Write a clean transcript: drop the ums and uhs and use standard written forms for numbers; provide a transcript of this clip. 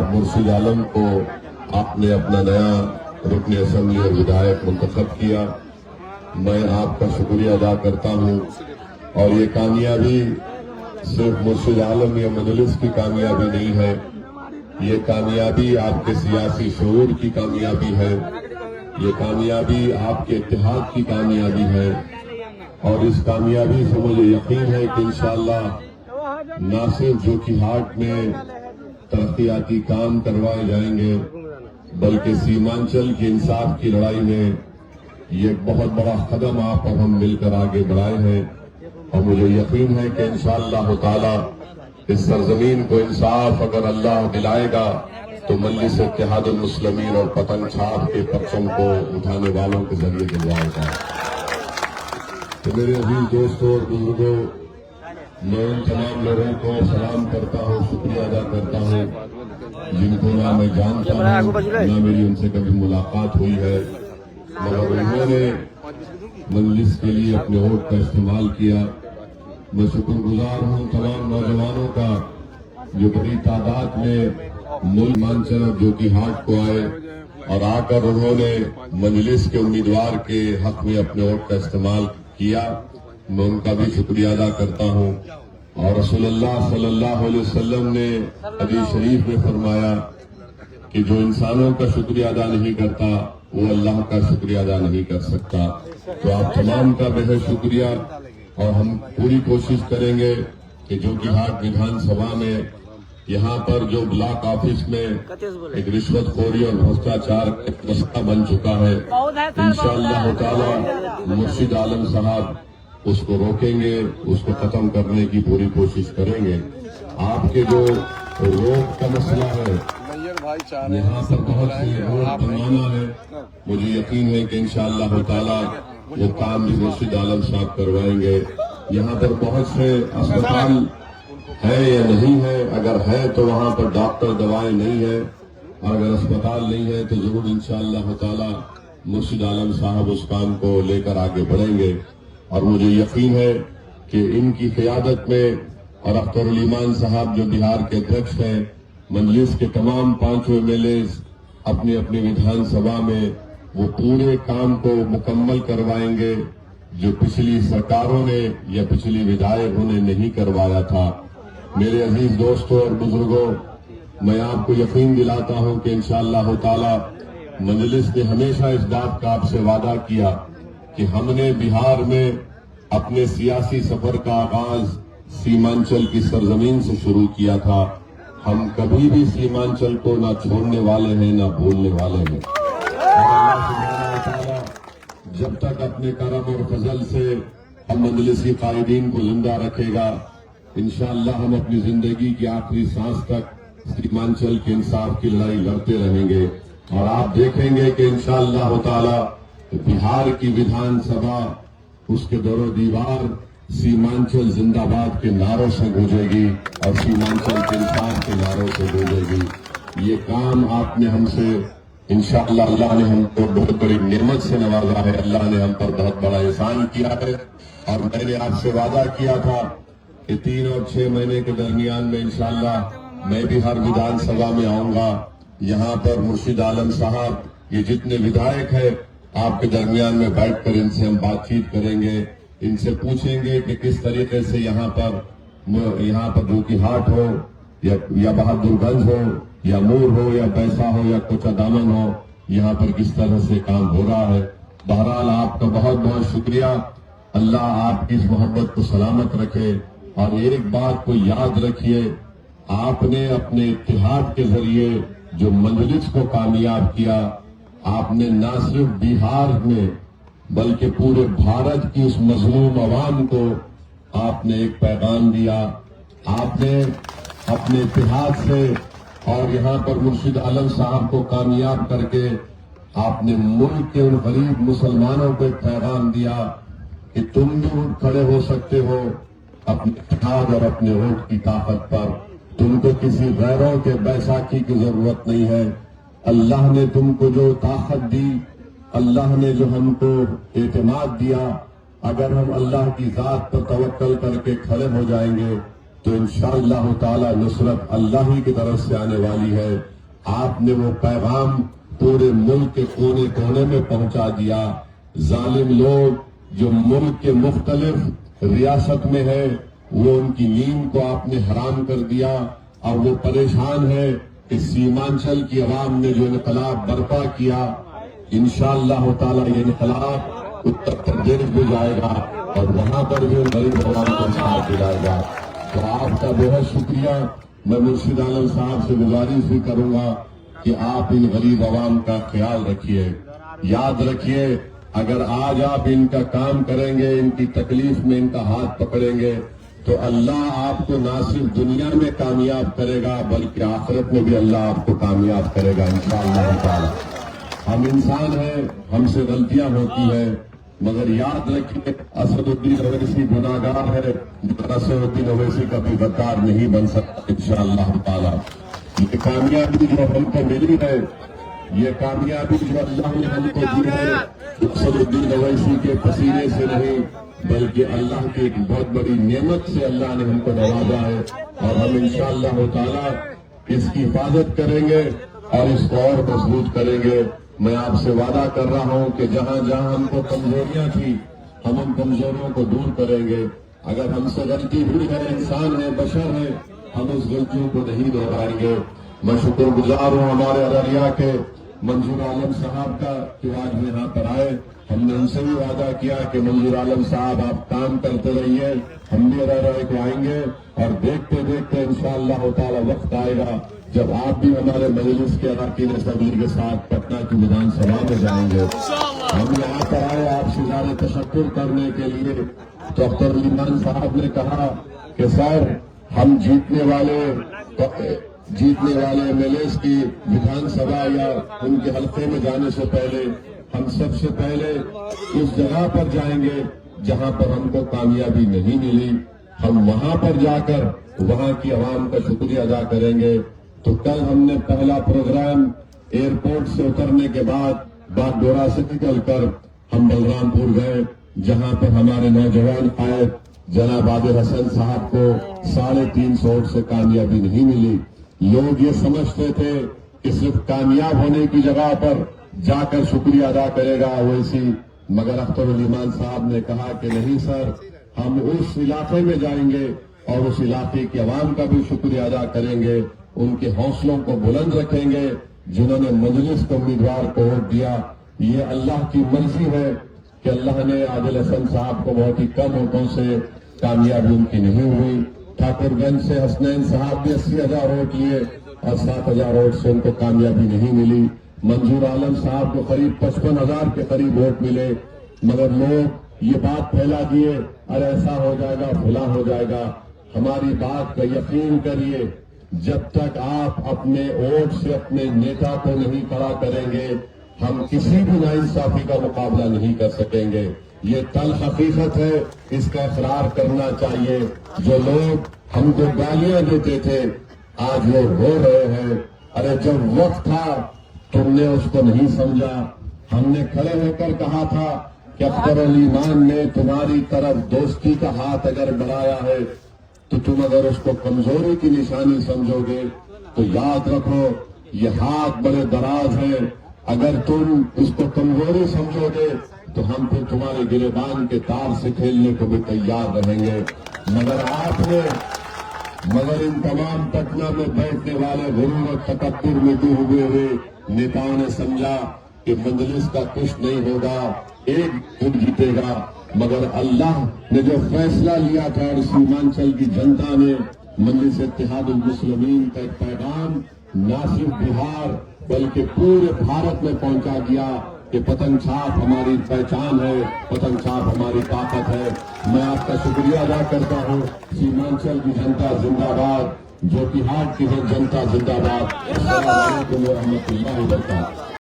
मुर्शिद आलम को आपने अपना नया रुकन असम्बली और विधायक मुंतखब किया। मैं आपका शुक्रिया अदा करता हूं। और ये कामयाबी सिर्फ मुर्शिद आलम या मजलिस की कामयाबी नहीं है, ये कामयाबी आपके सियासी शऊर की कामयाबी है, ये कामयाबी आपके इत्तेहाद की कामयाबी है। और इस कामयाबी से मुझे यकीन है कि इंशाअल्लाह न सिर्फ जोकीहाट में तरक्याती काम करवाए जाएंगे, बल्कि सीमांचल की इंसाफ की लड़ाई में ये एक बहुत बड़ा कदम आप और हम मिलकर आगे बढ़ाए हैं। और मुझे यकीन है कि इंशाअल्लाह ताला इस सरजमीन को इंसाफ अगर अल्लाह दिलाएगा तो मजलिस इत्तेहादुल मुस्लिमीन और पतंग छाप के परचम को उठाने वालों के जरिए दिलवाएगा। तो मेरे अजीज दोस्तों और बुजुर्गों, मैं उन तमाम लोगों को सलाम करता हूँ, शुक्रिया अदा करता हूँ जिनको ना मैं जानता हूँ, ना मेरी उनसे कभी मुलाकात हुई है, मगर उन्होंने मजलिस के लिए अपने वोट का इस्तेमाल किया। मैं शुक्रगुजार हूँ तमाम नौजवानों का जो बड़ी तादाद में मुल्क मानचर जोकीहाट को आए और आकर उन्होंने मजलिस के उम्मीदवार के हक में अपने वोट का इस्तेमाल किया। मैं उनका भी शुक्रिया अदा करता हूँ। और रसूलुल्लाह सल्लल्लाहु अलैहि वसल्लम ने हदीस शरीफ में फरमाया कि जो इंसानों का शुक्रिया अदा नहीं करता वो अल्लाह का शुक्रिया अदा नहीं कर सकता। तो आप तमाम का बेहद शुक्रिया। और हम पूरी कोशिश करेंगे कि जोकीहाट विधानसभा में यहाँ पर जो ब्लॉक ऑफिस में एक रिश्वतखोरी और भ्रष्टाचार एक मसला बन चुका है, इंशाअल्लाह ताला मुर्शिद आलम साहब उसको रोकेंगे, उसको खत्म करने की पूरी कोशिश करेंगे। आपके जो रोड का मसला है, यहाँ पर बहुत से रोड बनवाना है, मुझे यकीन है कि इंशाअल्लाह ताला वो काम भी मुर्शिद आलम साहब करवाएंगे। यहाँ पर बहुत से अस्पताल है या नहीं है, अगर है तो वहाँ पर डॉक्टर दवाएं नहीं है, और अगर अस्पताल नहीं है तो जरूर इंशाअल्लाह ताला मुर्शिद आलम साहब उस काम को लेकर आगे बढ़ेंगे। और मुझे यकीन है कि इनकी क़ियादत में और अख्तरुल ईमान साहब जो बिहार के अध्यक्ष हैं, मजलिस के तमाम 5 MLA अपनी अपनी विधानसभा में वो पूरे काम को मुकम्मल करवाएंगे जो पिछली सरकारों ने या पिछली विधायकों ने नहीं करवाया था। मेरे अजीज दोस्तों और बुजुर्गों, मैं आपको यकीन दिलाता हूं कि इंशाअल्लाह ताला मजलिस ने हमेशा इस बात का आपसे वादा किया कि हमने बिहार में अपने सियासी सफर का आगाज सीमांचल की सरजमीन से शुरू किया था। हम कभी भी सीमांचल को ना छोड़ने वाले हैं, ना भूलने वाले हैं। जब तक अपने करम और फजल से हम मजलिस की कायदीन को जिंदा रखेगा, इंशाअल्लाह हम अपनी जिंदगी की आखिरी सांस तक सीमांचल के इंसाफ की लड़ाई लड़ते रहेंगे। और आप देखेंगे कि इंशाअल्लाह ताला बिहार की विधानसभा उसके दरो दीवार सीमांचल जिंदाबाद के नारों से गूंजेगी और सीमांचल के इंसाफ के नारों से गूंजेगी। ये काम आपने हमसे इंशाअल्लाह अल्लाह ने हमको बहुत बड़ी नेमत से नवाजा है, अल्लाह ने हम पर बहुत बड़ा एहसान किया है। और मैंने आपसे वादा किया था कि 3 और 6 महीने के दरमियान में इंशाअल्लाह मैं भी हर विधानसभा में आऊंगा। यहाँ पर मुर्शिद आलम साहब ये जितने विधायक है आपके दरमियान में बैठकर इनसे हम बातचीत करेंगे, इनसे पूछेंगे कि किस तरीके से यहाँ पर जोकीहाट हो या बहादुरगंज हो या मूर हो या पैसा हो या कोचा दामन हो, यहाँ पर किस तरह से काम हो रहा है। बहरहाल आपका बहुत बहुत शुक्रिया। अल्लाह आपकी इस मोहब्बत को सलामत रखे। और एक बात को याद रखिए, आपने अपने इत्तेहाद के जरिए जो मजलिस को कामयाब किया, आपने न सिर्फ बिहार में बल्कि पूरे भारत की उस मजलूम अवाम को आपने एक पैगाम दिया। आपने अपने इत्तेहाद से और यहाँ पर मुर्शिद आलम साहब को कामयाब करके आपने मुल्क के उन गरीब मुसलमानों को एक पैगाम दिया कि तुम भी उठ खड़े हो सकते हो अपने इत्तेहाद और अपने वोट की ताकत पर। तुमको किसी गैरों के बैसाखी की जरूरत नहीं है। अल्लाह ने तुमको जो ताकत दी, अल्लाह ने जो हमको एतमाद दिया, अगर हम अल्लाह की जात पर तवक्कल करके खड़े हो जाएंगे तो इंशाअल्लाह ताला नुसरत अल्लाह ही की तरफ से आने वाली है। آپ نے وہ پیغام پورے ملک کے کونے کونے میں پہنچا دیا. ظالم لوگ جو ملک کے مختلف ریاست میں ہے وہ ان کی نیند کو آپ نے حرام کر دیا اور وہ پریشان ہے کہ سیمانچل کی عوام نے جو انقلاب برپا کیا انشاءاللہ تعالی یہ انقلاب اتر پردیش میں جائے گا اور وہاں پر بھی غریب عوام کو انصاف دلائے گا. تو آپ کا بہت شکریہ. میں مرشد عالم صاحب سے گزارش بھی کروں گا کہ آپ ان غریب عوام کا خیال رکھیے. یاد رکھیے اگر آج آپ ان کا کام کریں گے, ان کی تکلیف میں ان کا ہاتھ پکڑیں گے تو اللہ آپ کو نہ صرف دنیا میں کامیاب کرے گا بلکہ آخرت میں بھی اللہ آپ کو کامیاب کرے گا انشاءاللہ تعالی. ہم انسان ہیں, ہم سے غلطیاں ہوتی ہیں, مگر یاد رکھیے اسد الدین اویسی گناہگار ہے, اسد الدین اویسی کا بھی غدار نہیں بن سکتا انشاءاللہ تعالی. یہ کامیابی جو ہم کو ملی ہے, یہ کامیابی جو اللہ نے ہم کو دی ہے اسد الدین اویسی کے پسینے سے نہیں بلکہ اللہ کی ایک بہت بڑی نعمت سے اللہ نے ہم کو نوازا ہے, اور ہم انشاءاللہ تعالی اس کی حفاظت کریں گے اور اس کو اور مضبوط کریں گے. میں آپ سے وعدہ کر رہا ہوں کہ جہاں جہاں ہم کو کمزوریاں تھی ہم ان کمزوریوں کو دور کریں گے. اگر ہم سے غلطی ہوئی ہے, انسان ہے, بشر ہے, ہم اس غلطیوں کو نہیں دہرائیں گے. میں شکر گزار ہوں ہمارے ارریہ کے منظور عالم صاحب کا کہ آج یہاں پر آئے. ہم نے ان سے بھی وعدہ کیا کہ منظور عالم صاحب آپ کام کرتے رہیے, ہم بھی رہ کے آئیں گے اور دیکھتے دیکھتے انشاءاللہ تعالی وقت آئے گا جب آپ بھی ہمارے مجلس کے اراکین اسمبلی کے ساتھ پٹنہ کی ودھان سبھا میں جائیں گے. ہم یہاں پر آئے آپ سے زیادہ تشکر کرنے کے لیے. تو اختر علی خان صاحب نے کہا کہ سر ہم جیتنے والے ایم ایل ایز کی ودھان سبھا یا ان کے حلقے میں جانے سے پہلے ہم سب سے پہلے اس جگہ پر جائیں گے جہاں پر ہم کو کامیابی نہیں ملی. ہم وہاں پر جا کر وہاں کی عوام کا شکریہ ادا کریں گے. تو کل ہم نے پہلا پروگرام ایئرپورٹ سے اترنے کے بعد باغ ڈورا سے نکل کر ہم بلرام پور گئے جہاں پر ہمارے نوجوان قائد جناب عادل حسن صاحب کو 350 ووٹ سے کامیابی نہیں ملی. لوگ یہ سمجھتے تھے کہ صرف کامیاب ہونے کی جگہ پر جا کر شکریہ ادا کرے گا اویسی, مگر اختر علی خان صاحب نے کہا کہ نہیں سر, ہم اس علاقے میں جائیں گے اور اس علاقے کی عوام کا بھی شکریہ ادا کریں گے, ان کے حوصلوں کو بلند رکھیں گے جنہوں نے مجلس کے امیدوار کو ووٹ دیا. یہ اللہ کی مرضی ہے کہ اللہ نے عادل حسن صاحب کو بہت ہی کم ووٹوں سے کامیابی ان کی نہیں ہوئی. ٹھاکر گنج سے حسنین صاحب نے 80,000 ووٹ لیے اور 7,000 ووٹ سے ان کو کامیابی نہیں ملی. منظور عالم صاحب کو قریب 55,000 کے قریب ووٹ ملے, مگر لوگ یہ بات پھیلا دیے ارے ایسا ہو جائے گا فلاں ہو جائے گا. ہماری بات کا یقین کریے, جب تک آپ اپنے ووٹ سے اپنے نیتا کو نہیں کھڑا کریں گے ہم کسی بھی ناانصافی کا مقابلہ نہیں کر سکیں گے. یہ تلخ حقیقت ہے, اس کا اقرار کرنا چاہیے. جو لوگ ہم کو گالیاں دیتے تھے آج وہ رو رہے ہیں. ارے جب وقت تھا تم نے اس کو نہیں سمجھا. ہم نے کھڑے ہو کر کہا تھا کہ اختر علی خان نے تمہاری طرف دوستی کا ہاتھ اگر بڑھایا ہے تو تم اگر اس کو کمزوری کی نشانی سمجھو گے تو یاد رکھو یہ ہاتھ بڑے دراز ہے. اگر تم اس کو کمزوری سمجھو گے تو ہم پھر تمہارے گریبان کے تار سے کھیلنے کو بھی تیار رہیں گے. مگر ان تمام پٹنہ میں بیٹھنے والے غرور اور تکبر میں ڈوبے ہوئے نیتاؤں نے سمجھا کہ مجلس کا کچھ نہیں ہوگا, ایک خود جیتے گا. مگر اللہ نے جو فیصلہ لیا تھا اور سیمانچل کی جنتا نے مجلس اتحاد المسلمین کا ایک پیغام نہ صرف بہار بلکہ پورے بھارت میں پہنچا دیا کہ پتنگ چھاپ ہماری پہچان ہے, پتنگ چھاپ ہماری طاقت ہے. میں آپ کا شکریہ ادا کرتا ہوں. سیمانچل کی جنتا زندہ باد, جوتی ہاٹ کی جنتا زندہ باد. السلام علیکم ورحمۃ اللہ وبرکاتہ.